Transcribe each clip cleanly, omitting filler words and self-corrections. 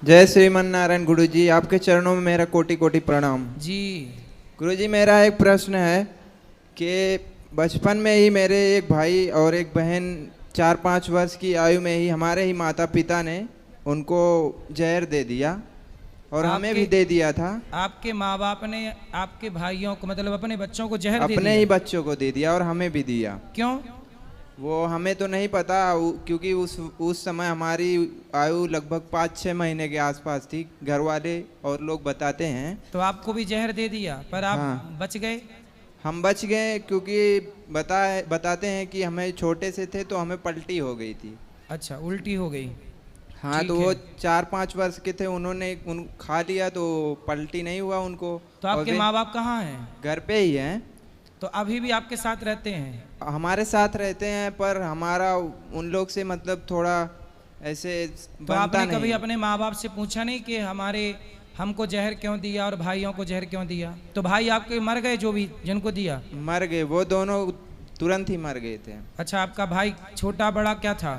जय श्रीमन नारायण गुरुजी, आपके चरणों में मेरा कोटि कोटि प्रणाम जी। गुरुजी। मेरा एक प्रश्न है कि बचपन में ही मेरे एक भाई और एक बहन 4-5 वर्ष की आयु में ही हमारे ही माता पिता ने उनको जहर दे दिया और हमें भी दे दिया था। आपके माँ बाप ने आपके भाइयों को मतलब अपने बच्चों को जहर दे दिया? अपने ही बच्चों को दे दिया और हमें भी दिया। क्यों? वो हमें तो नहीं पता, क्योंकि उस समय हमारी आयु लगभग 5-6 महीने के आसपास थी। घर वाले और लोग बताते हैं। तो आपको भी जहर दे दिया पर आप हाँ। बच गए? हम बच गए क्योंकि बताते हैं कि हमें छोटे से थे तो हमें पलटी हो गई थी। अच्छा, उल्टी हो गई। हाँ, तो वो 4-5 वर्ष के थे, उन्होंने खा लिया तो पलटी नहीं हुआ उनको। तो आपके माँ बाप कहाँ हैं? घर पे ही हैं। तो अभी भी आपके साथ रहते हैं? हमारे साथ रहते हैं, पर हमारा उन लोग से मतलब थोड़ा ऐसे तो बनता आपने नहीं। कभी अपने माँ बाप से पूछा नहीं कि हमको जहर क्यों दिया और भाइयों को जहर क्यों दिया? तो भाई आपके मर गए जो भी जिनको दिया? मर गए, वो दोनों तुरंत ही मर गए थे। अच्छा, आपका भाई छोटा बड़ा क्या था?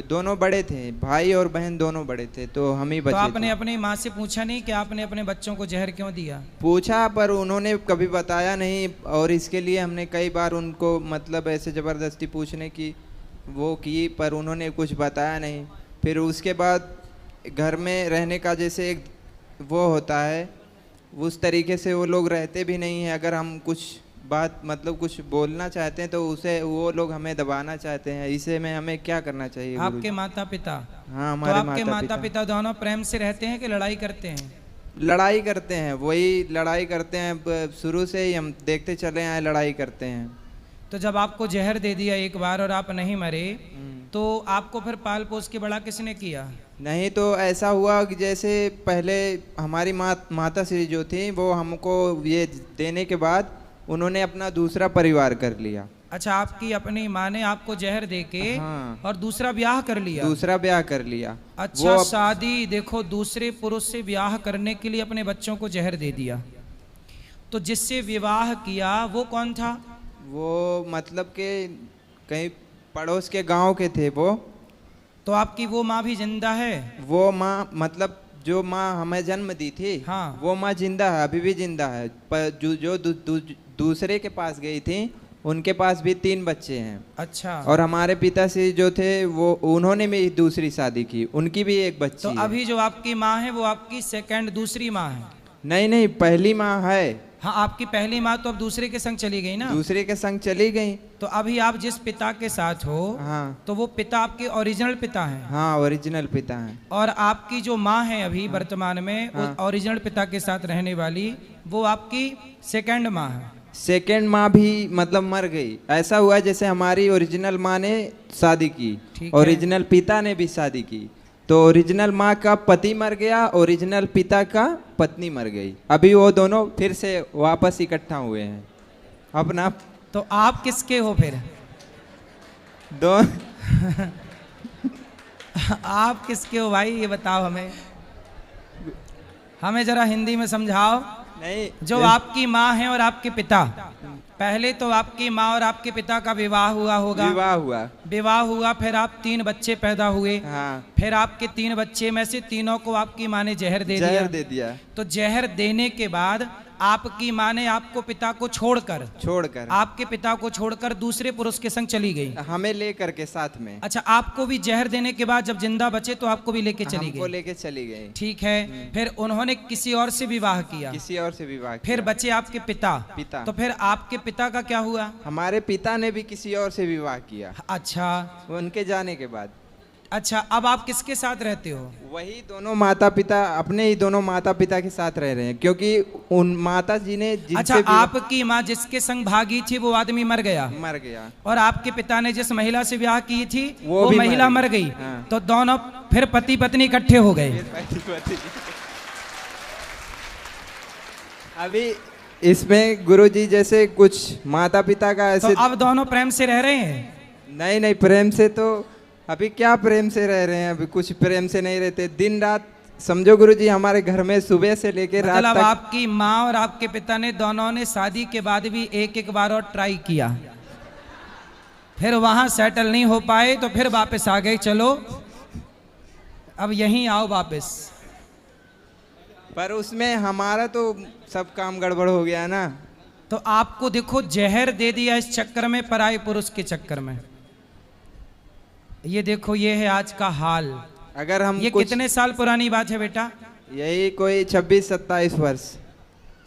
दोनों बड़े थे, भाई और बहन दोनों बड़े थे, तो हम ही बचे तो आपने थे। अपनी माँ से पूछा नहीं कि आपने अपने बच्चों को जहर क्यों दिया? पूछा, पर उन्होंने कभी बताया नहीं, और इसके लिए हमने कई बार उनको मतलब ऐसे ज़बरदस्ती पूछने की वो की, पर उन्होंने कुछ बताया नहीं। फिर उसके बाद घर में रहने का जैसे एक वो होता है, उस तरीके से वो लोग रहते भी नहीं हैं। अगर हम कुछ बात मतलब कुछ बोलना चाहते हैं तो उसे वो लोग हमें दबाना चाहते हैं। इसे में हमें क्या करना चाहिए? आपके माता पिता? हाँ, तो हमारे आपके माता पिता दोनों प्रेम से रहते हैं कि लड़ाई करते हैं? लड़ाई करते हैं, वही लड़ाई करते हैं। शुरू से ही हम देखते चले आए, लड़ाई करते हैं। तो जब आपको जहर दे दिया एक बार और आप नहीं मरे, तो आपको फिर पाल पोस के बड़ा किसने किया? नहीं, तो ऐसा हुआ कि जैसे पहले हमारी माता श्री जो थी, वो हमको ये देने के बाद उन्होंने अपना दूसरा परिवार कर लिया। अच्छा, आपकी अपनी माँ ने आपको जहर दे के हाँ। और दूसरा ब्याह कर लिया? दूसरा ब्याह कर लिया। अच्छा, शादी देखो, दूसरे पुरुष से ब्याह करने के लिए अपने बच्चों को जहर दे दिया। तो जिससे विवाह किया वो कौन था? वो मतलब के कहीं पड़ोस के गांव के थे वो। तो आपकी वो माँ भी जिंदा है? वो माँ मतलब जो माँ हमें जन्म दी थी, हाँ। वो माँ जिंदा है, अभी भी जिंदा है। पर जो दूसरे के पास गई थी, उनके पास भी 3 बच्चे हैं। अच्छा। और हमारे पिताश्री जो थे, वो उन्होंने भी दूसरी शादी की, उनकी भी एक बच्ची तो है। अभी जो आपकी माँ है वो आपकी सेकंड दूसरी माँ है? नहीं नहीं, पहली माँ है। हाँ, आपकी पहली माँ तो अब दूसरे के संग चली गई ना? दूसरे के संग चली गई। तो अभी आप जिस पिता के साथ हो, हाँ। तो वो पिता आपके ओरिजिनल पिता हैं? हाँ, ओरिजिनल पिता हैं। और आपकी जो माँ है अभी वर्तमान में, हाँ। उस ओरिजिनल पिता के साथ रहने वाली, वो आपकी सेकंड माँ है? सेकेंड माँ भी मतलब मर गई। ऐसा हुआ जैसे हमारी ओरिजिनल माँ ने शादी की, ओरिजिनल पिता ने भी शादी की, तो ओरिजिनल माँ का पति मर गया, ओरिजिनल पिता का पत्नी मर गई। अभी वो दोनों फिर से वापस इकट्ठा हुए हैं अपना। तो आप किसके हो फिर? दो आप किसके हो भाई, ये बताओ हमें जरा हिंदी में समझाओ। नहीं, जो आपकी माँ है और आपके पिता, पहले तो आपकी माँ और आपके पिता का विवाह हुआ होगा? विवाह हुआ, फिर आप 3 बच्चे पैदा हुए। हाँ। फिर आपके 3 बच्चे में से तीनों को आपकी माँ ने जहर दे दिया। तो जहर देने के बाद आपकी माँ ने आपको पिता को छोड़कर आपके पिता को छोड़कर दूसरे पुरुष के संग चली गई, हमें लेकर के साथ में। अच्छा, आपको भी जहर देने के बाद जब जिंदा बचे तो आपको भी लेके चली गई? लेके चली गई। ठीक है। फिर उन्होंने किसी और से विवाह किया? किसी और से विवाह किया। फिर बचे आपके पिता। तो फिर आपके पिता का क्या हुआ? हमारे पिता ने भी किसी और से विवाह किया। अच्छा, उनके जाने के बाद। अच्छा, अब आप किसके साथ रहते हो? वही दोनों माता पिता, अपने ही दोनों माता पिता के साथ रह रहे हैं, क्योंकि उन माता जी ने अच्छा, आपकी माँ जिसके संग भागी थी वो आदमी मर गया? और आपके पिता ने जिस महिला से ब्याह की थी वो महिला मर गई। हाँ। तो दोनों फिर पति पत्नी इकट्ठे हो गए? अभी इसमें गुरुजी जैसे कुछ माता पिता का ऐसे। तो अब दोनों प्रेम से रह रहे हैं? नहीं, प्रेम से तो अभी क्या प्रेम से रह रहे हैं, अभी कुछ प्रेम से नहीं रहते। दिन रात समझो गुरुजी, हमारे घर में सुबह से लेकर रात तक। आपकी माँ और आपके पिता ने दोनों ने शादी के बाद भी एक बार और ट्राई किया, फिर वहां सेटल नहीं हो पाए तो फिर वापस आ गए, चलो अब यहीं आओ वापस। पर उसमें हमारा तो सब काम गड़बड़ हो गया ना। तो आपको देखो जहर दे दिया इस चक्कर में, पराये पुरुष के चक्कर में। ये देखो, ये है आज का हाल। अगर हम ये कितने साल पुरानी बात है बेटा? यही कोई 26-27 वर्ष।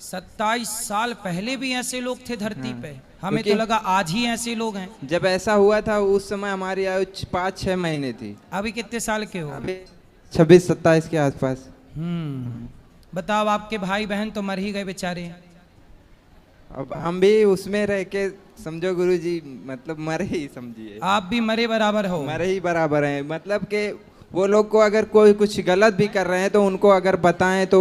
27 साल पहले भी ऐसे लोग थे धरती पे? हमें तो लगा आज ही ऐसे लोग हैं। जब ऐसा हुआ था उस समय हमारी आयु 5-6 महीने थी। अभी कितने साल के हो? अभी 26-27 के आसपास। बताओ, आपके भाई बहन तो मर ही गए बेचारे। अब हम भी उसमें रह के समझो गुरुजी, मतलब मरे ही समझिए। आप भी मरे बराबर हो। मरे ही बराबर हैं, मतलब कि वो लोग को अगर कोई कुछ गलत भी कर रहे हैं तो उनको अगर बताएं तो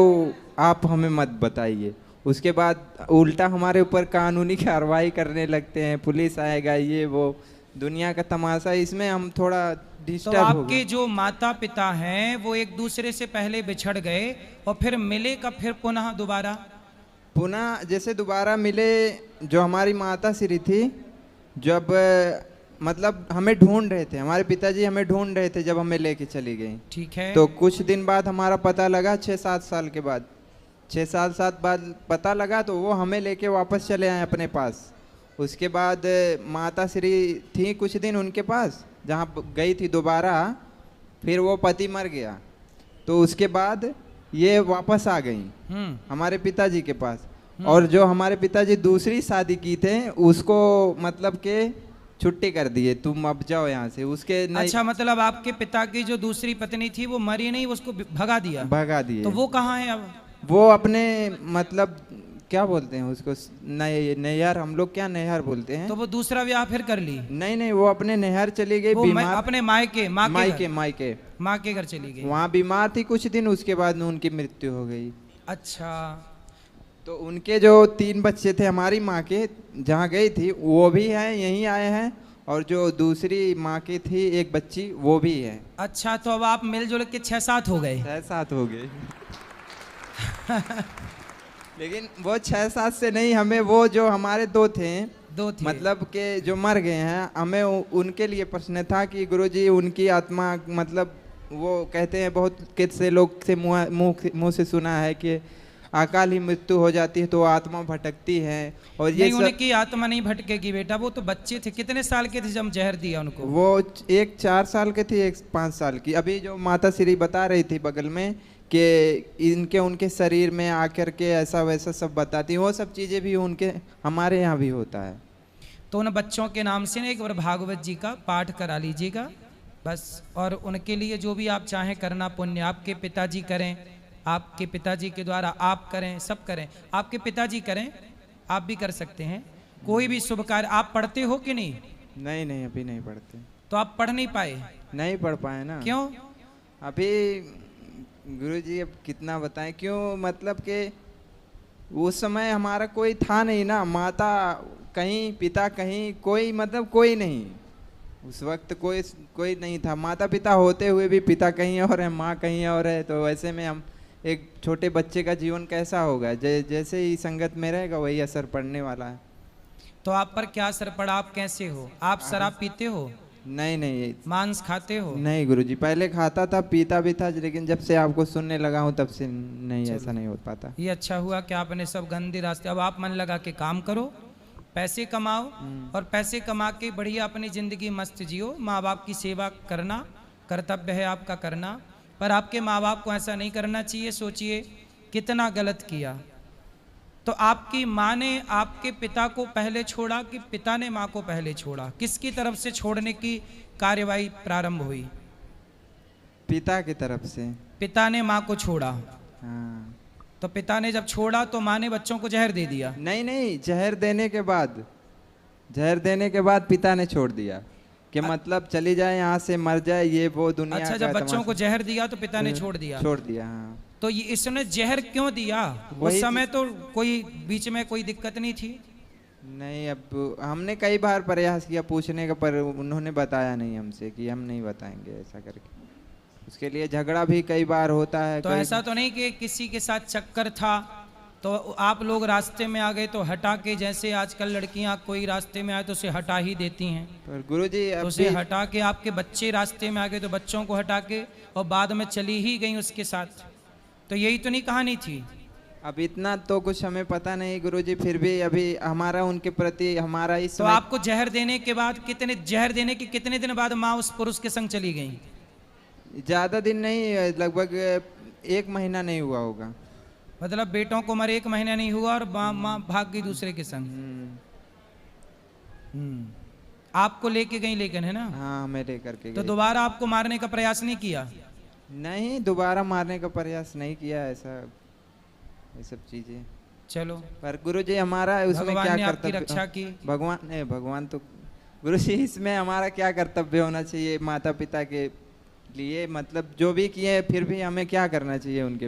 आप हमें मत बताइए, उसके बाद उल्टा हमारे ऊपर कानूनी कार्रवाई करने लगते हैं, पुलिस आएगा, ये वो दुनिया का तमाशा। इसमें हम थोड़ा डिस्टर्ब हो गए। आपके जो माता पिता हैं वो एक दूसरे से पहले बिछड़ गए और फिर मिले कब फिर पुनः दोबारा? पुनः जैसे दोबारा मिले, जो हमारी माता श्री थी, जब मतलब हमें ढूंढ रहे थे, हमारे पिताजी हमें ढूंढ रहे थे जब हमें लेके चली गई। ठीक है। तो कुछ दिन बाद हमारा पता लगा, 6-7 साल के बाद, 6-7 साल बाद पता लगा, तो वो हमें लेके वापस चले आए अपने पास। उसके बाद माता श्री थी कुछ दिन उनके पास, जहाँ गई थी दोबारा, फिर वो पति मर गया, तो उसके बाद ये वापस आ गई हमारे पिताजी के पास। और जो हमारे पिताजी दूसरी शादी की थे उसको मतलब के छुट्टी कर दिए, तुम अब जाओ यहाँ से। उसके अच्छा, मतलब आपके पिता की जो दूसरी पत्नी थी वो मरी नहीं, उसको भगा दिया? भगा दिए। तो वो कहाँ है अब? वो अपने मतलब क्या बोलते हैं उसको, नैहर, हम लोग क्या नैहर बोलते हैं। तो वो दूसरा ब्याह फिर कर ली? नहीं, वो अपने नैहर चली गई, बीमार। अपने मायके माँ के घर चली गई। वहाँ बीमार थी कुछ दिन, उसके बाद उनकी मृत्यु हो गई। अच्छा। तो उनके जो 3 बच्चे थे हमारी माँ के, जहाँ गई थी, वो भी हैं, यहीं आए हैं, और जो दूसरी माँ की थी एक बच्ची, वो भी है। अच्छा, तो अब आप मिलजुल के 6-7 हो गए? 6-7 हो गए। लेकिन वो 6-7 से नहीं, हमें वो जो हमारे दो थे मतलब के जो मर गए हैं, हमें उनके लिए प्रश्न था कि गुरुजी उनकी आत्मा, मतलब वो कहते हैं, बहुत कितने लोग से मुंह से सुना है कि अकाल ही मृत्यु हो जाती है तो आत्मा भटकती है। और ये नहीं, उनकी आत्मा नहीं भटकेगी बेटा, वो तो बच्चे थे। कितने साल के थे जब जहर दिया उनको? वो एक 4 साल के थे, एक 5 साल की। अभी जो माता श्री बता रही थी बगल में कि इनके उनके शरीर में आकर के ऐसा वैसा सब बताती, वो सब चीज़ें भी उनके हमारे यहाँ भी होता है। तो उन बच्चों के नाम से ना एक बार भागवत जी का पाठ करा लीजिएगा बस, और उनके लिए जो भी आप चाहें करना पुण्य, आपके पिताजी करें, आपके पिताजी के द्वारा आप करें, सब करें। आपके पिताजी करें, आप भी कर सकते हैं। कोई भी शुभ कार्य। आप पढ़ते हो कि नहीं? नहीं, अभी नहीं पढ़ते। तो आप पढ़ नहीं पाए? नहीं पढ़ पाए ना। क्यों? अभी गुरुजी अब कितना बताएं क्यों, मतलब कि उस समय हमारा कोई था नहीं ना, माता कहीं, पिता कहीं, कोई मतलब कोई नहीं, उस वक्त कोई नहीं था। माता पिता होते हुए भी पिता कहीं और है, माँ कहीं और है, तो ऐसे में हम एक छोटे बच्चे का जीवन कैसा होगा, जैसे ही संगत में रहेगा वही असर पड़ने वाला है। तो आप पर क्या असर पड़ा? आप कैसे हो? आप शराब पीते हो? नहीं। मांस खाते हो? नहीं गुरुजी, पहले खाता था, पीता भी था, लेकिन जब से आपको सुनने लगा हूँ तब से नहीं, ऐसा नहीं हो पाता। ये अच्छा हुआ कि आपने सब गंदे रास्ते, अब आप मन लगा के काम करो, पैसे कमाओ, और पैसे कमा के बढ़िया अपनी जिंदगी मस्त जियो। माँ बाप की सेवा करना कर्तव्य है आपका करना, पर आपके माँ बाप को ऐसा नहीं करना चाहिए। सोचिए कितना गलत किया। तो आपकी माँ ने आपके पिता को पहले छोड़ा कि पिता ने माँ को पहले छोड़ा? किसकी तरफ से छोड़ने की कार्यवाही प्रारंभ हुई? पिता की तरफ से। पिता ने माँ को छोड़ा। हाँ। तो पिता ने जब छोड़ा तो माँ ने बच्चों को जहर दे दिया? नहीं, जहर देने के बाद पिता ने छोड़ दिया कि मतलब चली जाए यहाँ से, मर जाए, ये वो दुनिया। अच्छा, जब बच्चों को जहर दिया तो पिता ने छोड़ दिया? हाँ। तो ये इसने जहर क्यों दिया? उस समय तो कोई बीच में कोई दिक्कत नहीं थी? नहीं, अब हमने कई बार प्रयास किया पूछने का, पर उन्होंने बताया नहीं हमसे कि हम नहीं बताएंगे ऐसा करके। उसके लिए झगड़ा भी कई बार होता है। तो ऐसा तो नहीं कि किसी के साथ चक्कर था तो आप लोग रास्ते में आ गए तो हटा के, जैसे आजकल लड़कियां कोई रास्ते में आए तो उसे हटा ही देती हैं, पर गुरुजी तो उसे हटा के, आपके बच्चे रास्ते में आ गए तो बच्चों को हटा के और बाद में चली ही गई उसके साथ। तो यही तो नहीं कहानी थी। अब इतना तो कुछ हमें पता नहीं गुरुजी, फिर भी अभी हमारा उनके प्रति हमारा इस तो आपको जहर देने के बाद जहर देने के कितने दिन बाद माँ उस पुरुष के संग चली गई? ज्यादा दिन नहीं, लगभग 1 महीना नहीं हुआ होगा। मतलब बेटों को मरे 1 महीना नहीं हुआ और माँ भाग गई दूसरे के संग। आपको लेके गई लेकिन, है ना? हाँ, हमें लेकर के तो दोबारा आपको मारने का प्रयास नहीं किया? नहीं, दोबारा मारने का प्रयास नहीं किया, ऐसा ये सब चीजें। चलो, पर गुरुजी हमारा उसमें क्या कर्तव्य, रक्षा की भगवान तो गुरुजी इसमें हमारा क्या कर्तव्य होना चाहिए माता पिता के लिए, मतलब जो भी किए फिर भी हमें क्या करना चाहिए उनके?